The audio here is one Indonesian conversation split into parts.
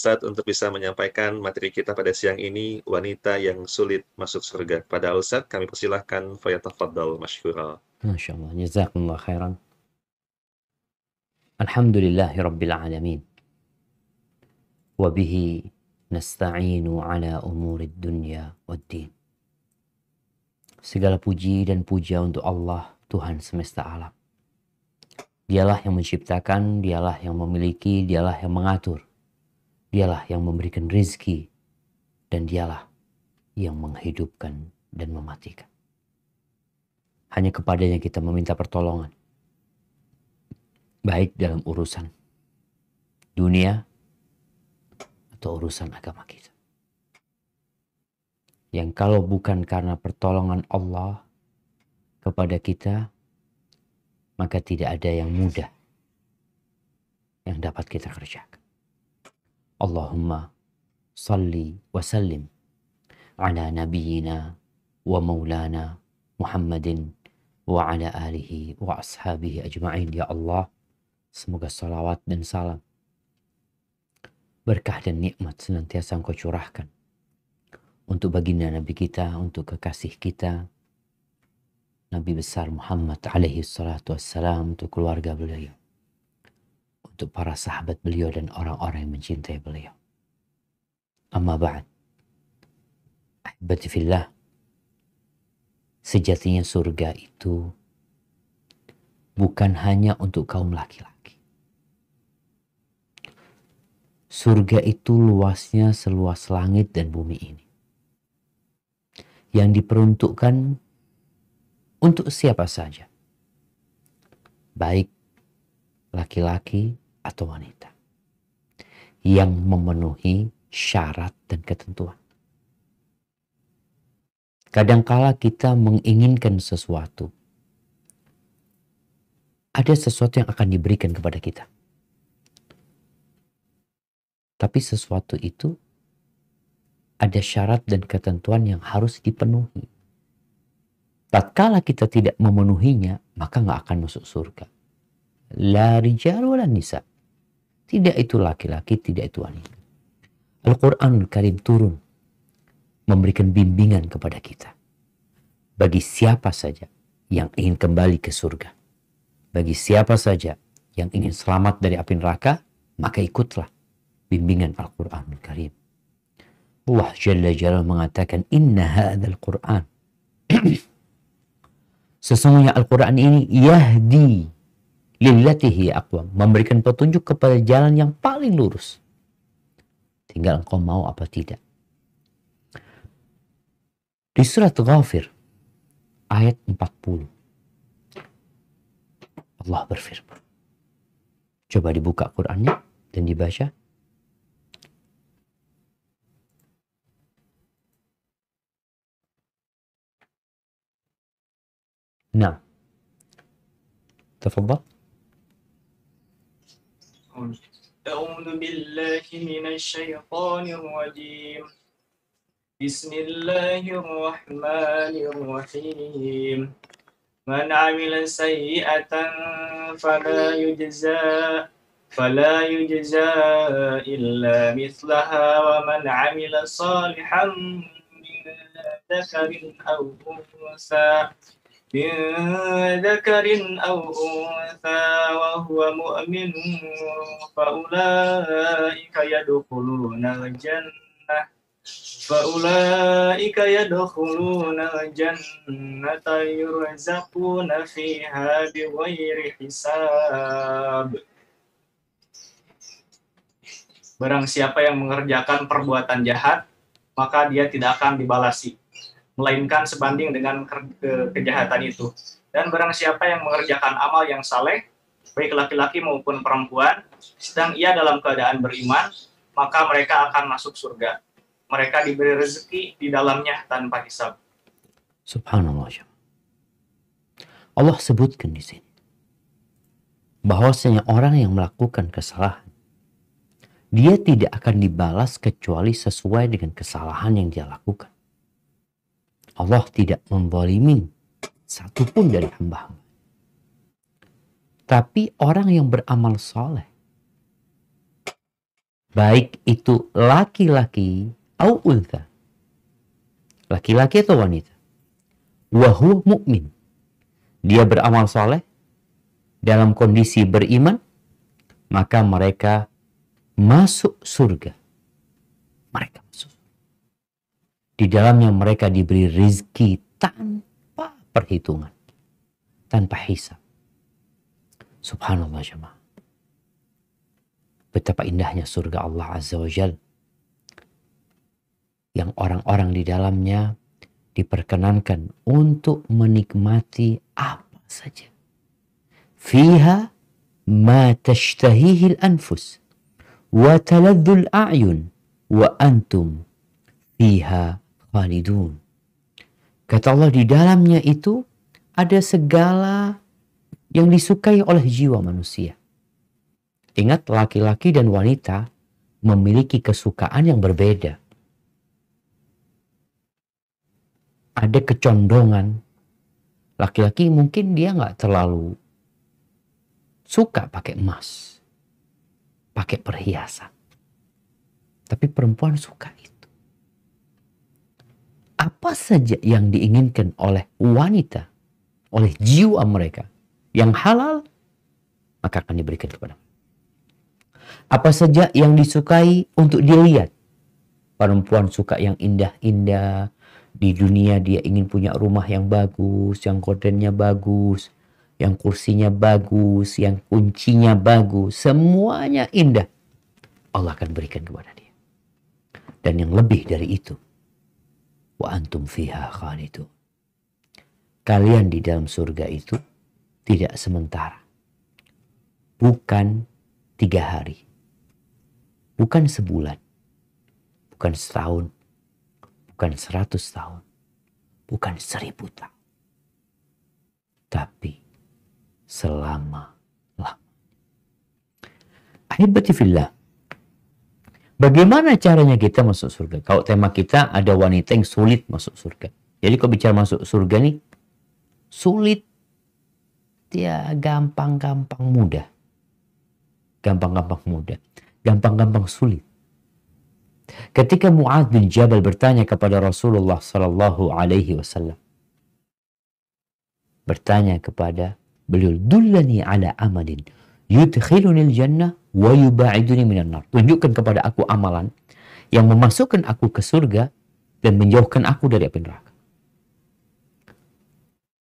Ustadz untuk bisa menyampaikan materi kita pada siang ini, wanita yang sulit masuk surga. Pada Ustadz, kami persilahkan falyatafaddal masykura. Masya Allah, jazakumullah khairan. Alhamdulillahi Rabbil Alamin. Wabihi nasta'inu ala umurid dunya waddin. Segala puji dan puja untuk Allah, Tuhan semesta alam. Dialah yang menciptakan, dialah yang memiliki, dialah yang mengatur. Dialah yang memberikan rezeki, dan dialah yang menghidupkan dan mematikan. Hanya kepadanya kita meminta pertolongan. Baik dalam urusan dunia atau urusan agama kita. Yang kalau bukan karena pertolongan Allah kepada kita, maka tidak ada yang mudah yang dapat kita kerjakan. Allahumma salli wa sallim ala nabiyyina wa maulana Muhammadin wa ala alihi wa ashabihi ajma'in. Ya Allah, semoga salawat dan salam, berkah dan nikmat senantiasa Engkau curahkan untuk baginda Nabi kita, untuk kekasih kita, Nabi besar Muhammad alaihi salatu wassalam, untuk keluarga beliau, untuk para sahabat beliau dan orang-orang yang mencintai beliau. Amma ba'd. Ahibati fillah, sejatinya surga itu bukan hanya untuk kaum laki-laki. Surga itu luasnya seluas langit dan bumi ini. Yang diperuntukkan untuk siapa saja, baik laki-laki atau wanita, yang memenuhi syarat dan ketentuan. Kadangkala kita menginginkan sesuatu, ada sesuatu yang akan diberikan kepada kita. Tapi sesuatu itu ada syarat dan ketentuan yang harus dipenuhi. Tatkala kita tidak memenuhinya, maka nggak akan masuk surga. La rijal wala nisa. Tidak itu laki-laki, tidak itu wanita. Al-Quranul Karim turun memberikan bimbingan kepada kita. Bagi siapa saja yang ingin kembali ke surga, bagi siapa saja yang ingin selamat dari api neraka, maka ikutlah bimbingan Al-Quranul Karim. Allah Jalla Jalla mengatakan, Inna hadzal Quran. Sesungguhnya Al-Quran ini yahdi lillatihi aqwam, memberikan petunjuk kepada jalan yang paling lurus. Tinggal engkau mau apa tidak. Di surat Ghafir ayat 40 Allah berfirman. Coba dibuka Qurannya dan dibaca. Nah, tafadhal. أعوذ بالله من الشيطان الرجيم بسم الله الرحمن الرحيم من عمل سيئة فلا يجزى إلا مثلها ومن عمل صالحا من ذكر أو أنثى وهو مؤمن فأولئك يدخلون الجنة يرزقون فيها بغير حساب. Barang siapa yang mengerjakan perbuatan jahat, maka dia tidak akan dibalasi, melainkan sebanding dengan kejahatan itu. Dan barang siapa yang mengerjakan amal yang saleh, baik laki-laki maupun perempuan, sedang ia dalam keadaan beriman, maka mereka akan masuk surga. Mereka diberi rezeki di dalamnya tanpa hisab. Subhanallah. Allah sebutkan di sini bahwasanya orang yang melakukan kesalahan, dia tidak akan dibalas kecuali sesuai dengan kesalahan yang dia lakukan. Allah tidak menzalimi satupun dari hamba-hamba. Tapi orang yang beramal soleh, baik itu laki-laki au untha, laki-laki atau wanita, wa huwa mu'min, dia beramal soleh dalam kondisi beriman, maka mereka masuk surga. Mereka masuk. Di dalamnya mereka diberi rizki tanpa perhitungan, tanpa hisab. Subhanallah jemaah. Betapa indahnya surga Allah Azza wa Jal, yang orang-orang di dalamnya diperkenankan untuk menikmati apa saja. Fiha ma tashtahihil anfus wa taladdul a'yun wa antum fiha khalidun. Kata Allah, di dalamnya itu ada segala yang disukai oleh jiwa manusia. Ingat, laki-laki dan wanita memiliki kesukaan yang berbeda. Ada kecondongan. Laki-laki mungkin dia nggak terlalu suka pakai emas, pakai perhiasan. Tapi perempuan suka itu. Apa saja yang diinginkan oleh wanita, oleh jiwa mereka, yang halal, maka akan diberikan kepada mereka. Apa saja yang disukai untuk dilihat. Perempuan suka yang indah-indah. Di dunia dia ingin punya rumah yang bagus, yang gordennya bagus, yang kursinya bagus, yang kuncinya bagus. Semuanya indah. Allah akan berikan kepada dia. Dan yang lebih dari itu, wa antum fiha khalidun. Kalian di dalam surga itu tidak sementara. Bukan 3 hari. Bukan sebulan. Bukan setahun. Bukan 100 tahun. Bukan 1000 tahun. Tapi selama-lamanya. Ahibati fillah. Bagaimana caranya kita masuk surga? Kalau tema kita ada wanita yang sulit masuk surga. Jadi kalau bicara masuk surga nih, sulit, ya gampang-gampang mudah. Gampang-gampang mudah. Gampang-gampang sulit. Ketika Mu'adz bin Jabal bertanya kepada Rasulullah Sallallahu Alaihi Wasallam, bertanya kepada beliau, dullani ala amalin yudkhilunil jannah wa yuba'iduni minan nar. Tunjukkan kepada aku amalan yang memasukkan aku ke surga dan menjauhkan aku dari api neraka.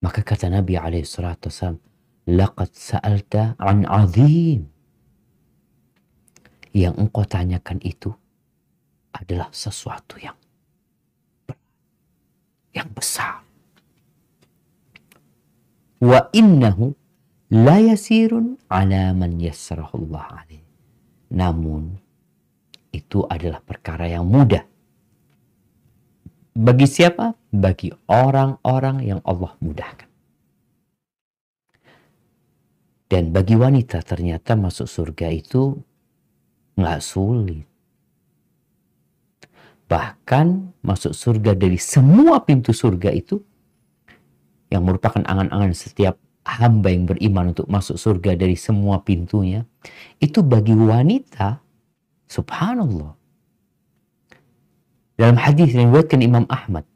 Maka kata Nabi alaihi salatu wasallam, laqad sa'alta an azim. Yang engkau tanyakan itu adalah sesuatu yang besar. Wa innahu la yasirun ala man yassarahullah alaih. Namun itu adalah perkara yang mudah. Bagi siapa? Bagi orang-orang yang Allah mudahkan. Dan bagi wanita ternyata masuk surga itu nggak sulit. Bahkan masuk surga dari semua pintu surga itu, yang merupakan angan-angan setiap hamba yang beriman untuk masuk surga dari semua pintunya, itu bagi wanita, subhanallah. Dalam hadis yang diriwayatkan Imam Ahmad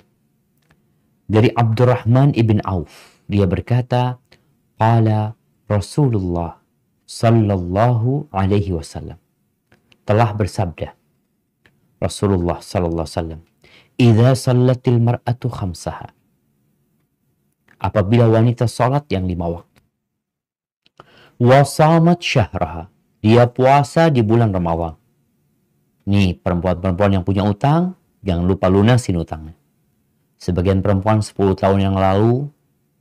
dari Abdurrahman ibn Auf, dia berkata, qala Rasulullah sallallahu alaihi wasallam, telah bersabda Rasulullah sallallahu alaihi wasallam, idza sallatil mar'atu khamsaha, apabila wanita salat yang 5 waktu, wa shamat syahraha, dia puasa di bulan Ramadan. Nih perempuan-perempuan yang punya utang, jangan lupa lunasin utangnya. Sebagian perempuan 10 tahun yang lalu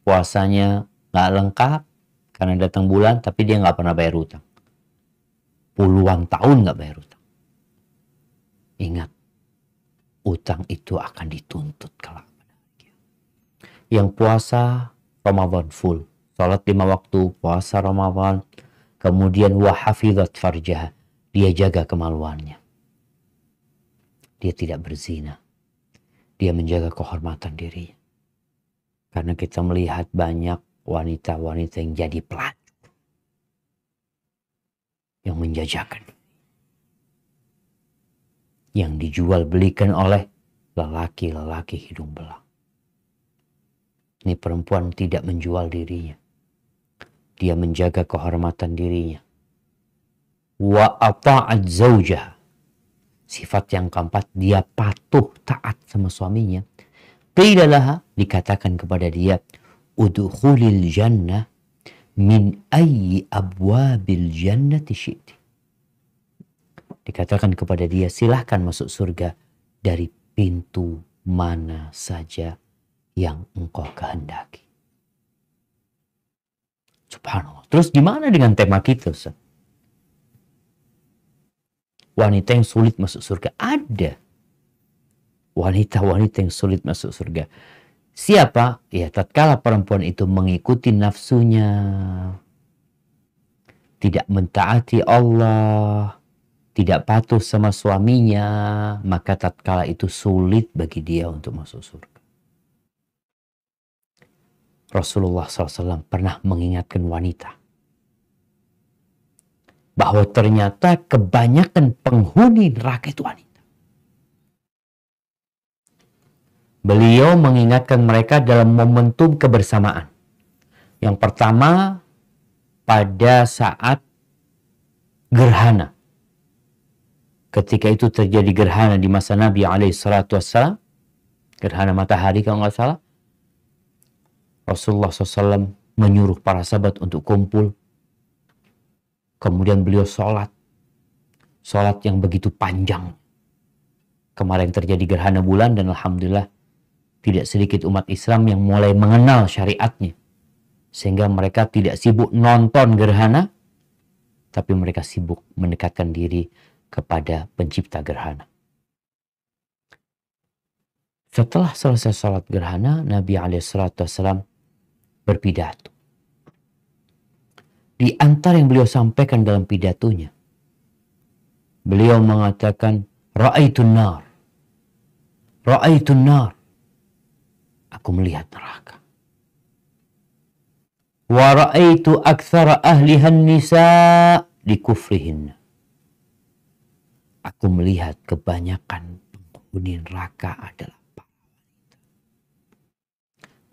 puasanya nggak lengkap karena datang bulan, tapi dia nggak pernah bayar utang. Puluhan tahun nggak bayar utang. Ingat, utang itu akan dituntut kelak. Yang puasa Ramadan full, salat 5 waktu, puasa Ramadan, kemudian wa hafizat farjaha, dia jaga kemaluannya. Dia tidak berzina. Dia menjaga kehormatan dirinya. Karena kita melihat banyak wanita-wanita yang jadi pelacur, yang menjajakan. yang dijual belikan oleh lelaki-lelaki hidung belang. Ini perempuan tidak menjual dirinya. Dia menjaga kehormatan dirinya. Wa ata'at zawjah. Sifat yang keempat, dia patuh taat sama suaminya. Qila laha, dikatakan kepada dia, udkhulil jannah min ayyi abwabil jannati syi'ti. Dikatakan kepada dia, silahkan masuk surga dari pintu mana saja yang engkau kehendaki. Subhanallah. Terus gimana dengan tema kita, Ustaz? Wanita yang sulit masuk surga. Ada wanita-wanita yang sulit masuk surga. Siapa? Ya, tatkala perempuan itu mengikuti nafsunya, tidak mentaati Allah, tidak patuh sama suaminya, maka tatkala itu sulit bagi dia untuk masuk surga. Rasulullah SAW pernah mengingatkan wanita bahwa ternyata kebanyakan penghuni neraka itu wanita. Beliau mengingatkan mereka dalam momentum kebersamaan. Yang pertama, pada saat gerhana. Ketika itu terjadi gerhana di masa Nabi SAW, gerhana matahari kalau nggak salah, Rasulullah SAW menyuruh para sahabat untuk kumpul. Kemudian beliau sholat. Sholat yang begitu panjang. Kemarin terjadi gerhana bulan dan alhamdulillah tidak sedikit umat Islam yang mulai mengenal syariatnya. Sehingga mereka tidak sibuk nonton gerhana, tapi mereka sibuk mendekatkan diri kepada pencipta gerhana. Setelah selesai sholat gerhana, Nabi SAW berpidato. Di antara yang beliau sampaikan dalam pidatonya, beliau mengatakan, Ra'aitun nar. Ra'aitun nar. Aku melihat neraka. Wa ra'aitu aktsara ahlihan nisa' li kufrihin. Aku melihat kebanyakan penghuni neraka adalah para wanita.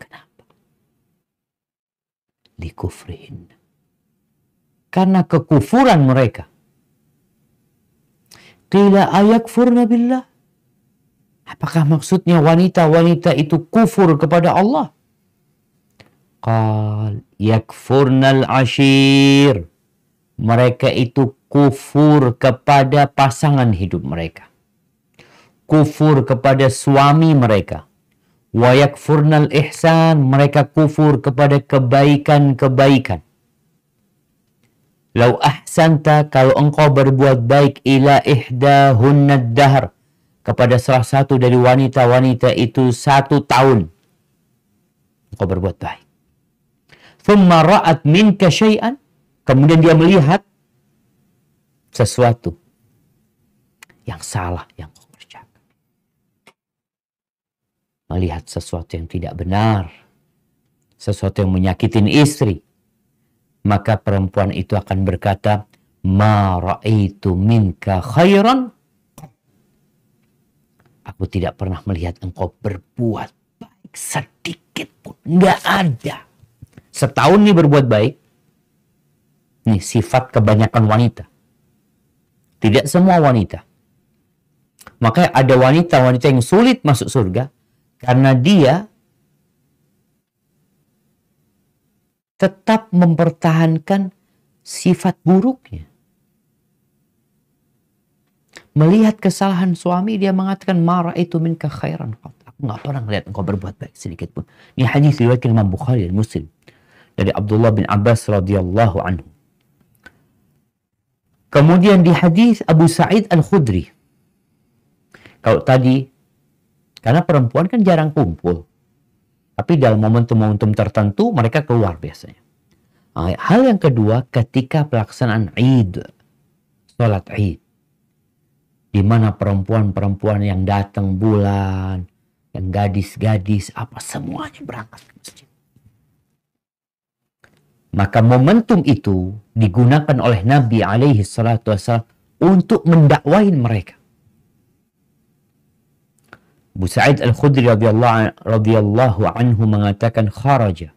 Kenapa? Li kufrihin. Karena kekufuran mereka. Qila ayakfurna billah. Apakah maksudnya wanita-wanita itu kufur kepada Allah? Qal yakfurnal ashir. Mereka itu kufur kepada pasangan hidup mereka. Kufur kepada suami mereka. Wa yakfurnal ihsan. Mereka kufur kepada kebaikan-kebaikan. Lau ahsanta, kalau engkau berbuat baik ila ihdahunnad dahr, kepada salah satu dari wanita-wanita itu 1 tahun. Engkau berbuat baik. Thumma ra'at minka syai'an. Kemudian dia melihat sesuatu yang salah yang kau kerjakan. Melihat sesuatu yang tidak benar. Sesuatu yang menyakitin istri. Maka perempuan itu akan berkata, Ma ra'aitu minka khairan. Aku tidak pernah melihat engkau berbuat baik sedikit pun. Nggak ada. Setahun nih berbuat baik. Ini sifat kebanyakan wanita. Tidak semua wanita. Makanya ada wanita-wanita yang sulit masuk surga. Karena dia tetap mempertahankan sifat buruknya. Melihat kesalahan suami, dia mengatakan, Mara itu minka khairan. Aku nggak pernah melihat engkau berbuat baik sedikit pun. Ini hadis riwayat Imam Bukhari dan Muslim. Dari Abdullah bin Abbas radhiyallahu anhu. Kemudian di hadis Abu Sa'id Al-Khudri. Kalau tadi, karena perempuan kan jarang kumpul. Tapi dalam momentum-momentum tertentu, mereka keluar biasanya. Hal yang kedua, ketika pelaksanaan Id. Sholat Id. Di mana perempuan-perempuan yang datang bulan, yang gadis-gadis, apa semuanya berangkat ke masjid. Maka momentum itu digunakan oleh Nabi alaihi salatu wassalam untuk mendakwain mereka. Abu Sa'id Al-Khudri radhiyallahu anhu mengatakan, kharaja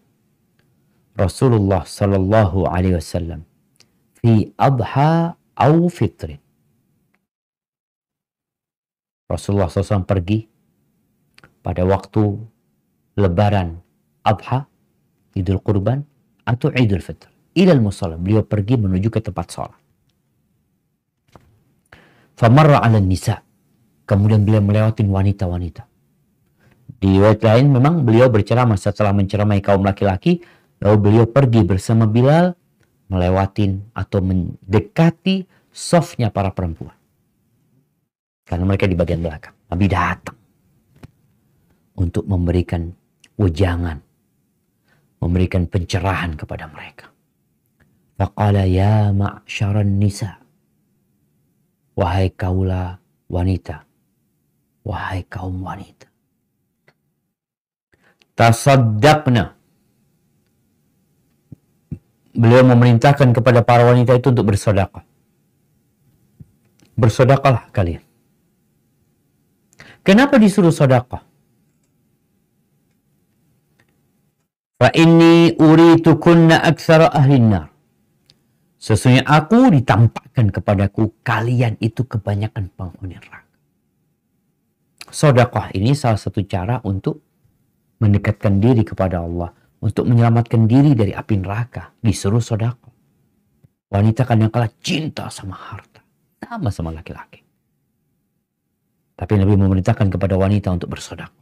Rasulullah sallallahu alaihi wasallam fi adha au fitrin. Rasulullah SAW pergi pada waktu lebaran adha, Idul Kurban, atau Idul Fitr. Ilal musalla, beliau pergi menuju ke tempat sholat. Famarra ala nisa, kemudian beliau melewati wanita-wanita. Di riwayat lain memang beliau berceramah, setelah menceramai kaum laki-laki, lalu beliau pergi bersama Bilal melewatin atau mendekati safnya para perempuan. Karena mereka di bagian belakang. Nabi datang untuk memberikan wejangan, memberikan pencerahan kepada mereka. Faqala ya ma'syaran nisa, wahai kaula wanita, wahai kaum wanita, tasaddaqna. Beliau memerintahkan kepada para wanita itu untuk bersedekah. Bersedekahlah kalian. Kenapa disuruh sedekah? Fa inni uritukunna aktsara ahlin nar. Sesungguhnya aku ditampakkan kepadaku kalian itu kebanyakan penghuni neraka. Sedekah ini salah satu cara untuk mendekatkan diri kepada Allah, untuk menyelamatkan diri dari api neraka. Disuruh sedekah. Wanita kadang-kala cinta sama harta, sama laki-laki. Tapi Nabi memerintahkan kepada wanita untuk bersedekah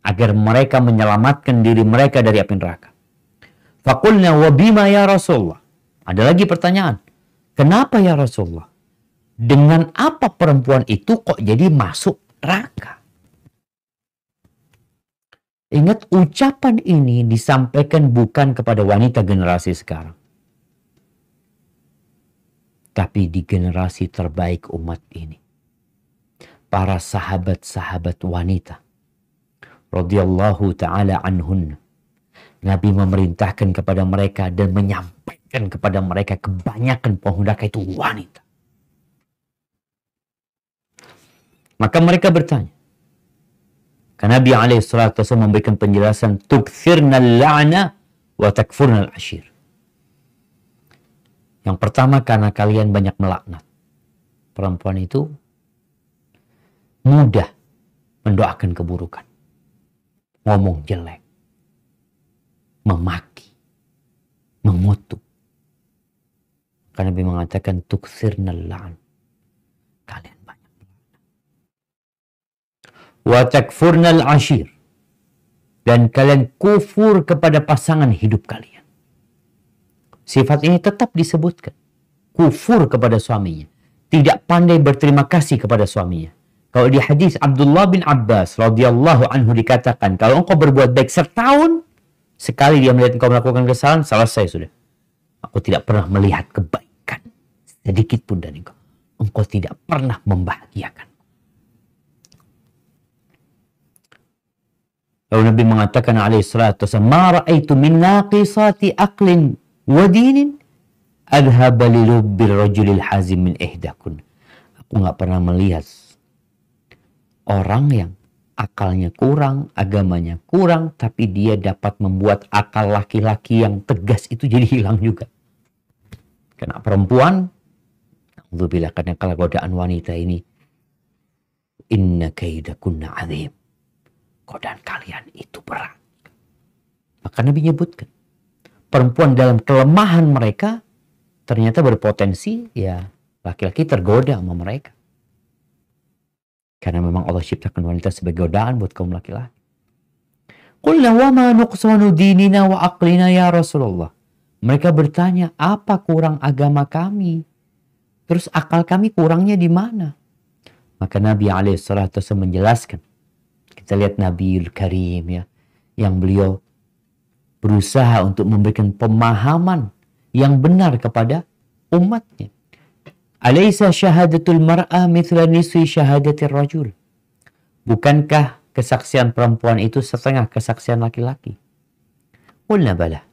agar mereka menyelamatkan diri mereka dari api neraka. Faqulna wa bima ya Rasulullah. Ada lagi pertanyaan. Kenapa ya Rasulullah? Dengan apa perempuan itu kok jadi masuk neraka? Ingat, ucapan ini disampaikan bukan kepada wanita generasi sekarang, tapi di generasi terbaik umat ini. Para sahabat-sahabat wanita radhiyallahu ta'ala anhun. Nabi memerintahkan kepada mereka dan menyampaikan kepada mereka kebanyakan penghuni neraka itu wanita. Maka mereka bertanya. Karena Nabi alaihissalatu wasallam memberikan penjelasan, tukthirnal la'na wa takfurnal ashir. Yang pertama, karena kalian banyak melaknat. Perempuan itu mudah mendoakan keburukan, ngomong jelek, memaki, mengutuk. Karena Nabi mengatakan tukthirnal la'n, kalian banyak melaknat. Wa takfurnal ashir, dan kalian kufur kepada pasangan hidup kalian. Sifat ini tetap disebutkan. Kufur kepada suaminya, tidak pandai berterima kasih kepada suaminya. Kalau di hadis Abdullah bin Abbas radhiyallahu anhu dikatakan, kalau engkau berbuat baik setahun, sekali dia melihat engkau melakukan kesalahan, selesai sudah. Aku tidak pernah melihat kebaikan sedikit pun dari engkau. Engkau tidak pernah membahagiakan. Lalu Nabi mengatakan alaihi salatu wasallam, ma ra'aitu min naqisati aqlin wa dinin adhaba li lubbil rajulil hazim min ihdakun. Aku nggak pernah melihat orang yang akalnya kurang, agamanya kurang, tapi dia dapat membuat akal laki-laki yang tegas itu jadi hilang juga. Karena perempuan, alhamdulillah, karena kalau godaan wanita ini, inna kaidakunna azim. Godaan kalian itu berat. Maka Nabi nyebutkan, perempuan dalam kelemahan mereka ternyata berpotensi ya laki-laki tergoda sama mereka. Karena memang Allah ciptakan wanita sebagai godaan buat kaum laki-laki. Qulna wa ma nuqsanu dinina wa aqlina ya Rasulullah. Mereka bertanya, apa kurang agama kami? Terus akal kami kurangnya di mana? Maka Nabi alaihissalatu wasallam menjelaskan. Kita lihat Nabiul Karim ya, yang beliau berusaha untuk memberikan pemahaman yang benar kepada umatnya. Alaysa syahadatul mar'a mithla nisfi syahadatir rajul. Bukankah kesaksian perempuan itu setengah kesaksian laki-laki? Qulna bala.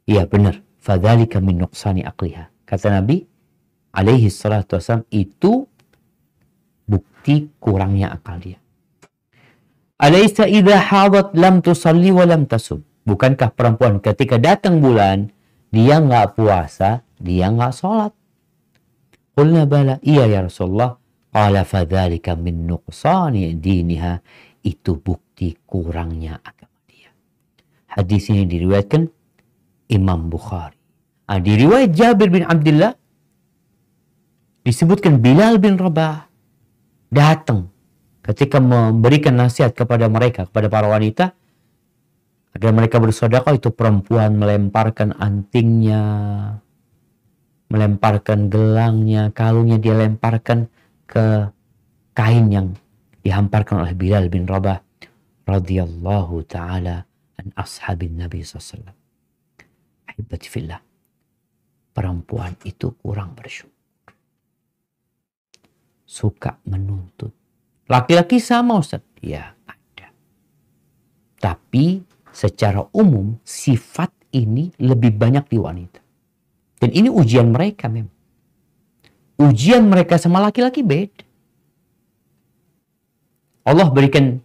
Iya benar. Fadzalika min nuqsani aqliha. Kata Nabi alaihi salatu wasallam, itu bukti kurangnya akal dia. Alaysa idha hadat lam tusalli wa lam tasum. Bukankah perempuan ketika datang bulan, dia nggak puasa, dia nggak sholat? Qulna bala, iya ya Rasulullah. Qala fadzalika min nuqsani diniha. Itu bukti kurangnya agama dia. Hadis ini diriwayatkan Imam Bukhari. Di riwayat Jabir bin Abdullah disebutkan Bilal bin Rabah datang ketika memberikan nasihat kepada mereka, kepada para wanita, agar mereka bersedekah. Itu perempuan melemparkan antingnya, melemparkan gelangnya, kalungnya dia lemparkan ke kain yang dihamparkan oleh Bilal bin Rabah radhiyallahu taala an ashabin Nabi sallallahu alaihi wasallam. Ahibati fillah, perempuan itu kurang bersyukur, suka menuntut. Laki-laki sama, Ustaz? Ya, ada. Tapi secara umum sifat ini lebih banyak di wanita. Dan ini ujian mereka memang. Ujian mereka sama laki-laki beda. Allah berikan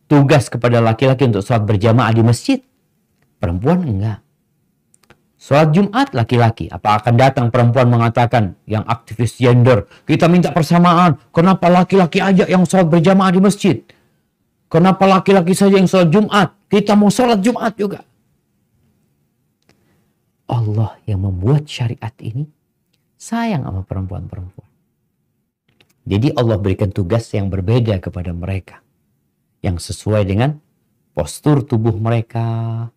tugas kepada laki-laki untuk sholat berjamaah di masjid. Perempuan enggak. Sholat Jumat laki-laki. Apa akan datang perempuan mengatakan yang aktivis gender, kita minta persamaan. Kenapa laki-laki aja yang sholat berjamaah di masjid? Kenapa laki-laki saja yang sholat Jumat? Kita mau sholat Jumat juga. Allah yang membuat syariat ini sayang sama perempuan-perempuan. Jadi Allah berikan tugas yang berbeda kepada mereka. Yang sesuai dengan postur tubuh mereka,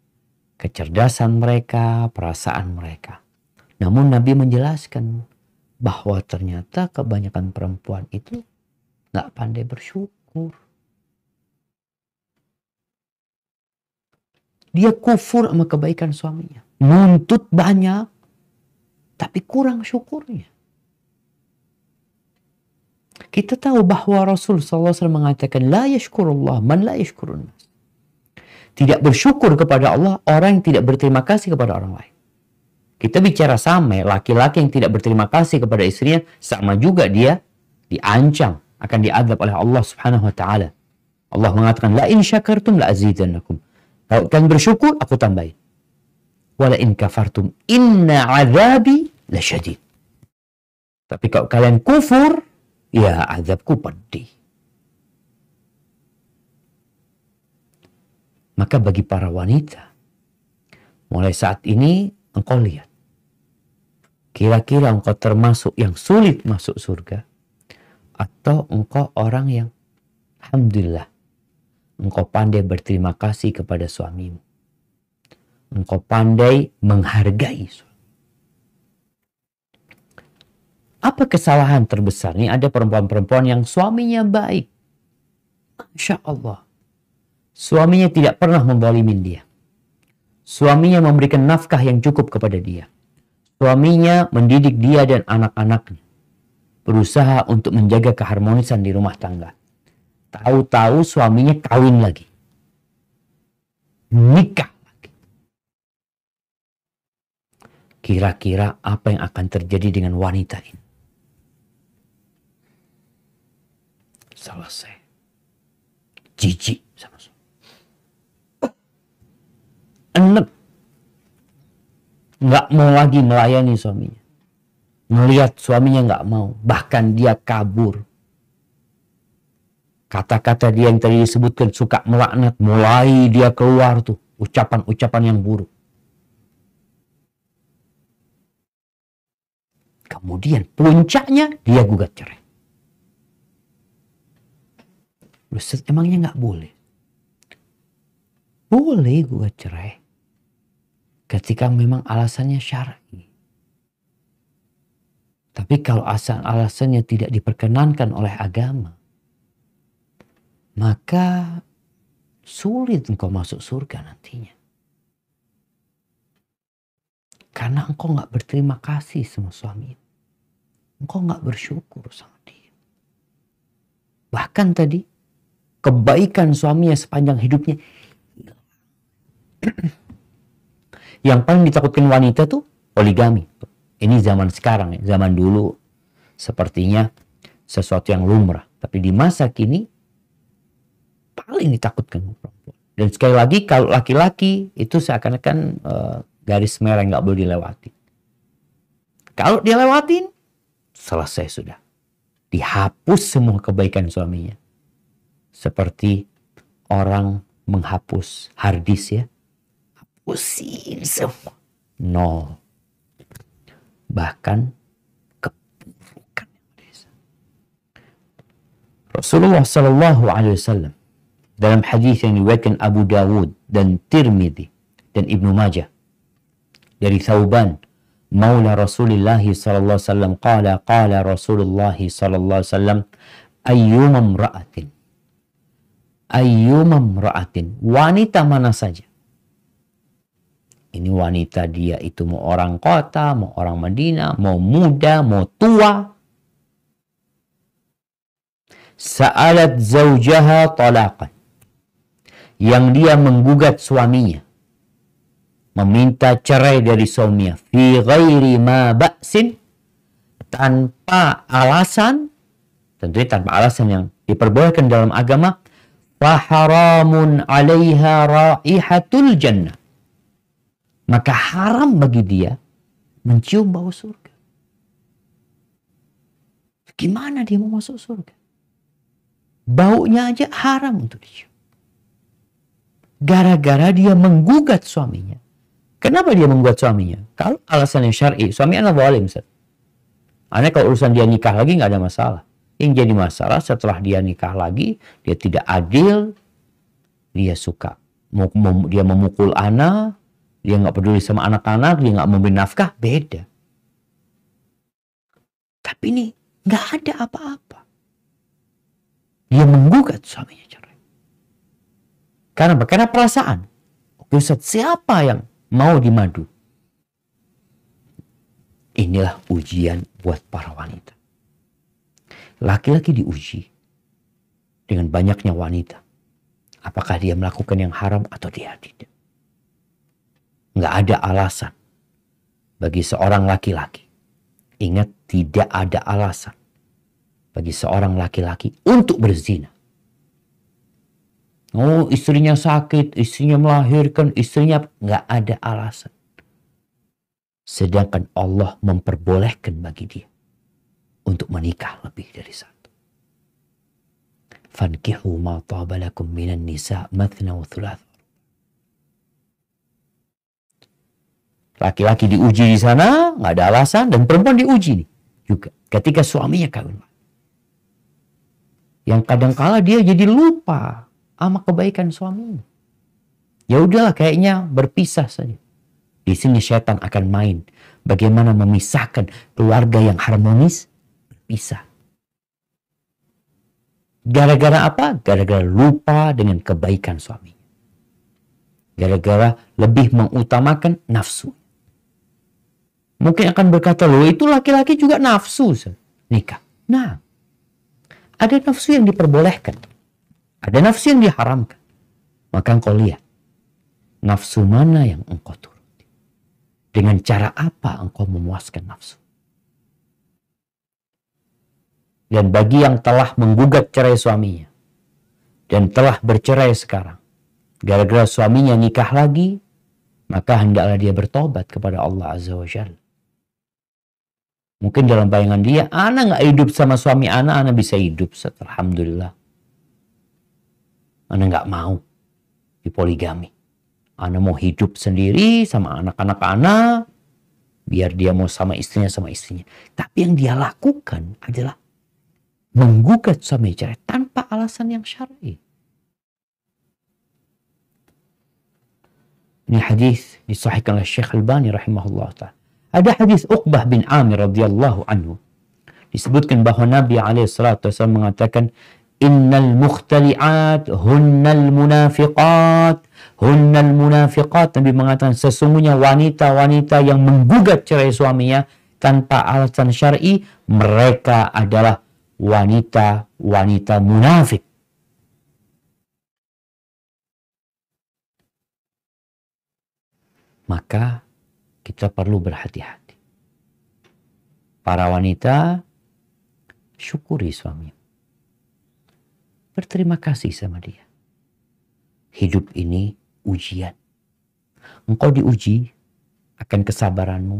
kecerdasan mereka, perasaan mereka. Namun Nabi menjelaskan bahwa ternyata kebanyakan perempuan itu nggak pandai bersyukur. Dia kufur sama kebaikan suaminya. Nuntut banyak, tapi kurang syukurnya. Kita tahu bahwa Rasul SAW mengatakan, la yashkurullah man la yashkurun nas. Tidak bersyukur kepada Allah orang yang tidak berterima kasih kepada orang lain. Kita bicara sama, laki-laki yang tidak berterima kasih kepada istrinya, sama juga dia diancam, akan diazab oleh Allah Subhanahu wa taala. Allah mengatakan, la in syakartum la azidannakum. Kalau kalian bersyukur, aku tambahin. Wala in kafartum inna azabi lasyadid. Tapi kalau kalian kufur, ya azabku pedih. Maka bagi para wanita, mulai saat ini engkau lihat, kira-kira engkau termasuk yang sulit masuk surga, atau engkau orang yang alhamdulillah, engkau pandai berterima kasih kepada suamimu. Engkau pandai menghargai suami. Apa kesalahan terbesar? Ini ada perempuan-perempuan yang suaminya baik. Masya Allah. Suaminya tidak pernah menzalimin dia. Suaminya memberikan nafkah yang cukup kepada dia. Suaminya mendidik dia dan anak-anaknya. Berusaha untuk menjaga keharmonisan di rumah tangga. Tahu-tahu suaminya kawin lagi. Nikah. Kira-kira apa yang akan terjadi dengan wanita ini? Selesai. Jijik sama suami. Enek. Nggak mau lagi melayani suaminya. Melihat suaminya nggak mau. Bahkan dia kabur. Kata-kata dia yang tadi disebutkan suka melaknat. Mulai dia keluar tuh. Ucapan-ucapan yang buruk. Kemudian puncaknya dia gugat cerai. Ustaz, emangnya nggak boleh? Boleh gugat cerai. Ketika memang alasannya syar'i. Tapi kalau alasannya tidak diperkenankan oleh agama, maka sulit engkau masuk surga nantinya. Karena engkau nggak berterima kasih sama suami. Engkau nggak bersyukur sama dia. Bahkan tadi, kebaikan suaminya sepanjang hidupnya. Yang paling ditakutkan wanita tuh poligami. Ini zaman sekarang ya. Zaman dulu sepertinya sesuatu yang lumrah. Tapi di masa kini, paling ditakutkan perempuan. Dan sekali lagi, kalau laki-laki itu seakan-akan garis merah yang nggak boleh dilewati. Kalau dia lewatin, selesai sudah. Dihapus semua kebaikan suaminya. Seperti orang menghapus hard disk ya. Hapusin semua. No. Bahkan keburukan yang ada. Rasulullah Sallallahu Alaihi Wasallam dalam hadis yang diriwayatkan Abu Dawud dan Tirmidzi dan Ibnu Majah dari Thauban Maula Rasulullah sallallahu alaihi wasallam qala Rasulullah sallallahu alaihi wasallam ayyuma imra'atin wanita mana saja, ini wanita dia itu mau orang kota, mau orang Madinah, mau muda, mau tua, sa'alat zawjaha talaqan, yang dia menggugat suaminya, meminta cerai dari suaminya, fi ghairi ma ba'sin, tanpa alasan, tentunya tanpa alasan yang diperbolehkan dalam agama, faharamun 'alaiha raihatul jannah, maka haram bagi dia mencium bau surga. Gimana dia mau masuk surga? Baunya aja haram untuk dicium. Gara-gara dia menggugat suaminya. Kenapa dia menggugat suaminya? Kalau alasannya syar'i, suami anak zalim. Anak kalau urusan dia nikah lagi nggak ada masalah. Yang jadi masalah setelah dia nikah lagi, dia tidak adil, dia suka, dia memukul anak, dia nggak peduli sama anak-anak, dia nggak memberi nafkah, beda. Tapi ini nggak ada apa-apa. Dia menggugat suaminya cerai. Karena apa? Karena perasaan. Oke Ustaz, siapa yang mau dimadu? Inilah ujian buat para wanita. Laki-laki diuji dengan banyaknya wanita. Apakah dia melakukan yang haram atau dia tidak? Nggak ada alasan bagi seorang laki-laki. Ingat, tidak ada alasan bagi seorang laki-laki untuk berzina. Oh, istrinya sakit, istrinya melahirkan, istrinya nggak ada alasan. Sedangkan Allah memperbolehkan bagi dia untuk menikah lebih dari satu. Fankihu ma taba lakum minan nisa mathna wa thulatha. Laki-laki diuji di sana, nggak ada alasan, dan perempuan diuji nih juga ketika suaminya kawin. Yang kadangkala dia jadi lupa sama kebaikan suaminya. Ya udahlah, kayaknya berpisah saja. Di sini syaitan akan main. Bagaimana memisahkan keluarga yang harmonis, berpisah. Gara-gara apa? Gara-gara lupa dengan kebaikan suaminya. Gara-gara lebih mengutamakan nafsu. Mungkin akan berkata, loh itu laki-laki juga nafsu nikah. Nah, ada nafsu yang diperbolehkan. Ada nafsu yang diharamkan. Maka engkau lihat, nafsu mana yang engkau turuti. Dengan cara apa engkau memuaskan nafsu. Dan bagi yang telah menggugat cerai suaminya, dan telah bercerai sekarang, gara-gara suaminya nikah lagi, maka hendaklah dia bertobat kepada Allah Azza wa Jalla. Mungkin dalam bayangan dia, ana nggak hidup sama suami ana bisa hidup. Alhamdulillah. Ana nggak mau dipoligami. Ana mau hidup sendiri sama anak-anak ana, biar dia mau sama istrinya. Tapi yang dia lakukan adalah menggugat suami cerai tanpa alasan yang syar'i. Ini hadis disahihkan oleh Syekh Albani rahimahullah ta'ala. Ada hadis Uqbah bin Amir radhiyallahu anhu. Disebutkan bahwa Nabi SAW mengatakan, Innal mukhtali'at hunnal munafiqat. Hunnal munafiqat. Nabi mengatakan sesungguhnya wanita-wanita yang menggugat cerai suaminya tanpa alasan syar'i, mereka adalah wanita-wanita munafik. Maka kita perlu berhati-hati. Para wanita, syukuri suami. Berterima kasih sama dia. hidup ini ujian. Engkau diuji akan kesabaranmu,